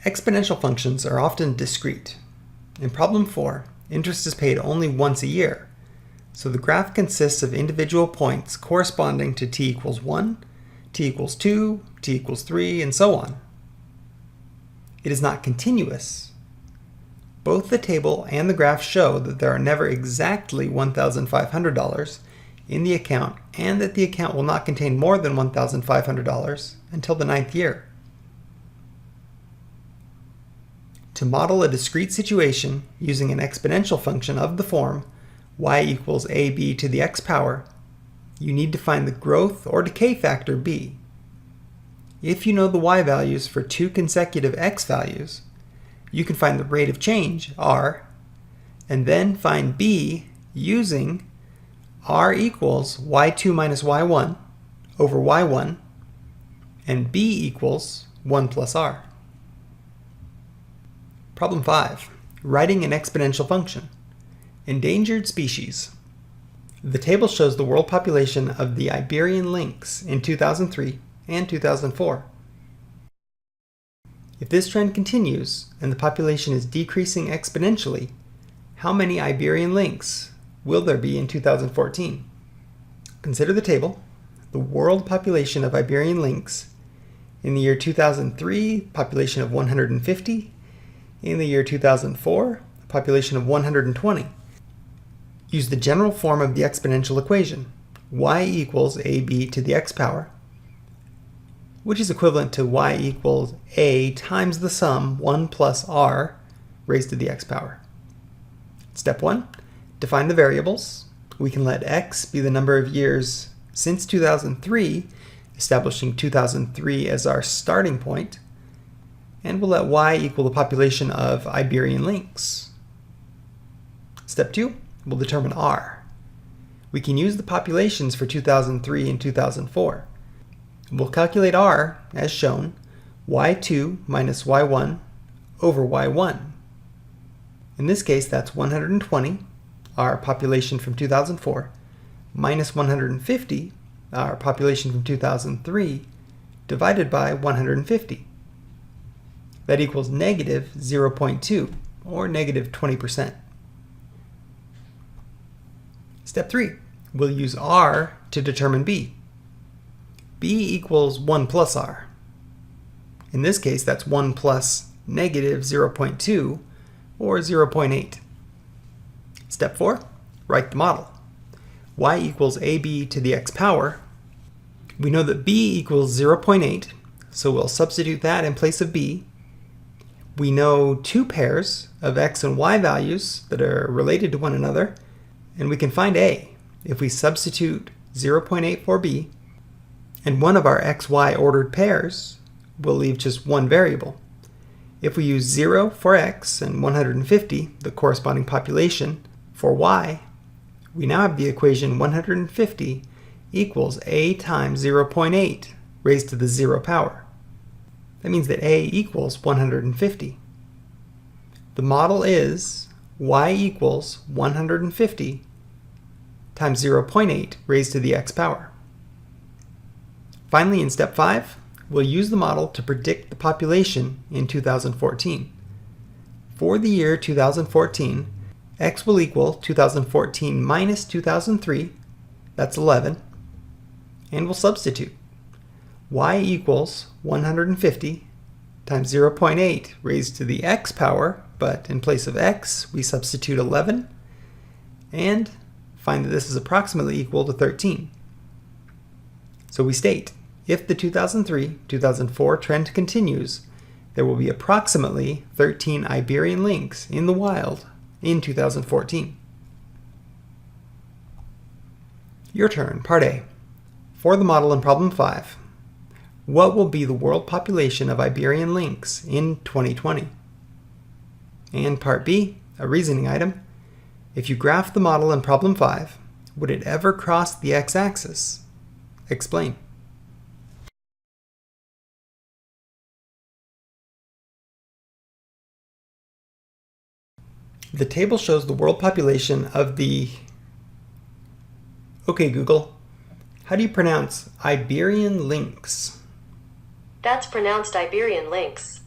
Exponential functions are often discrete. In problem 4, interest is paid only once a year, so the graph consists of individual points corresponding to t equals 1, t equals 2, t equals 3, and so on. It is not continuous. Both the table and the graph show that there are never exactly $1,500 in the account and that the account will not contain more than $1,500 until the 9th year. To model a discrete situation using an exponential function of the form y equals ab to the x power, you need to find the growth or decay factor b. If you know the y values for 2 consecutive x values, you can find the rate of change, r, and then find b using r equals y2 minus y1 over y1 and b equals 1 plus r. Problem 5. Writing an exponential function. Endangered species. The table shows the world population of the Iberian lynx in 2003 and 2004. If this trend continues and the population is decreasing exponentially, how many Iberian lynx will there be in 2014? Consider the table. The world population of Iberian lynx in the year 2003, population of 150. In the year 2004, a population of 120. Use the general form of the exponential equation, y equals ab to the x power, which is equivalent to y equals a times the sum 1 plus r raised to the x power. Step 1, define the variables. We can let x be the number of years since 2003, establishing 2003 as our starting point, and we'll let y equal the population of Iberian lynx. Step 2, we'll determine r. We can use the populations for 2003 and 2004. We'll calculate r, as shown, y2 minus y1 over y1. In this case, that's 120, our population from 2004, minus 150, our population from 2003, divided by 150. That equals negative 0.2, or negative 20%. Step 3, we'll use r to determine b. b equals 1 plus r. In this case, that's 1 plus negative 0.2, or 0.8. Step 4, write the model. Y equals ab to the x power. We know that b equals 0.8, so we'll substitute that in place of b. We know 2 pairs of x and y values that are related to one another, and we can find a if we substitute 0.8 for b, and one of our xy ordered pairs will leave just one variable. If we use 0 for x and 150, the corresponding population, for y, we now have the equation 150 equals a times 0.8 raised to the 0 power. That means that a equals 150. The model is y equals 150 times 0.8 raised to the x power. Finally, in step 5, we'll use the model to predict the population in 2014. For the year 2014, x will equal 2014 minus 2003, that's 11, and we'll substitute. Y equals 150 times 0.8 raised to the x power, but in place of x, we substitute 11, and find that this is approximately equal to 13. So we state, if the 2003-2004 trend continues, there will be approximately 13 Iberian lynx in the wild in 2014. Your turn, part A. For the model in problem 5, what will be the world population of Iberian lynx in 2020? And part B, a reasoning item. If you graph the model in problem 5, would it ever cross the x-axis? Explain. The table shows the world population of the... Okay, Google, how do you pronounce Iberian lynx? That's pronounced Iberian lynx.